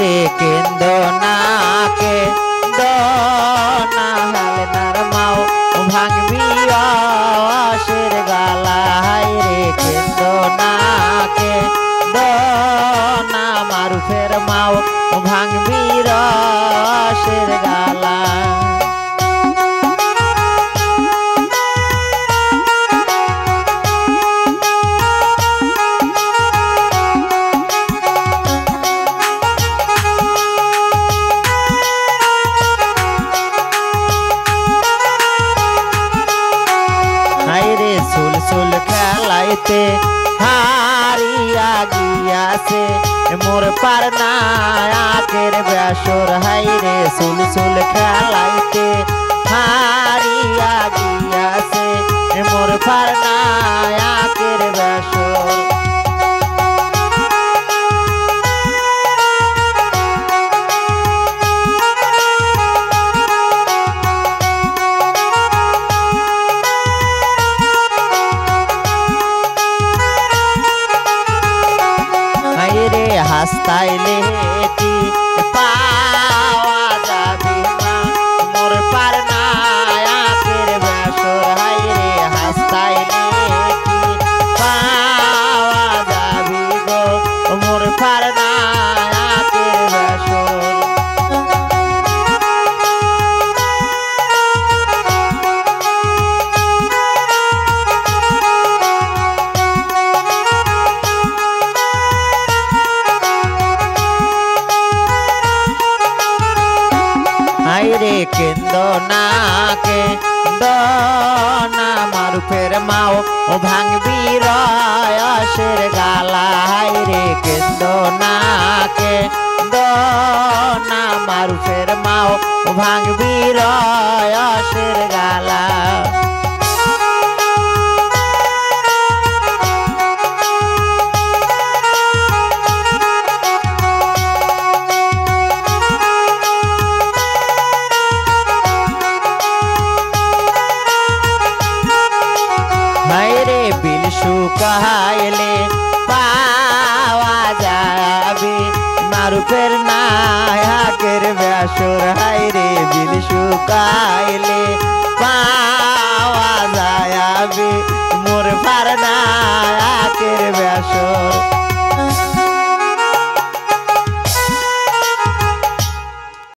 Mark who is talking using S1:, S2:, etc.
S1: রে কেন্দ না কেন্দ না হালে নারমাও ভাঙবি আশের গালা হাই রে কেন্দ না কেন্দ না মারুফের মাও ভাঙবি আশের গালা सुल खेलाइते हारिया गियासे मोर पार नायकेर बेसर हाय रे सुल खेलाइते हारिया गियासे मोर पार नायकेर बेसर হাসতাইলে কি পাওয়া যাবে না মোর পার নায়কের বেসর হাই রে হাসতাইলে কি পাওয়া যাবে গো মোর পার নায়কের বেসর রে কেন্দ না কেন্দ না মারুফের মাও ভাঙবি আশের গালা হাই রে কেন্দ না কেন্দ না মারুফের মাও ভাঙবি আশের গালা बिल शुकाइले पावा जाबे मारुफेर नायकेर बेसर हाय रे बिल शुकाइले पावा जाबे मोर पार नायकेर बेसर।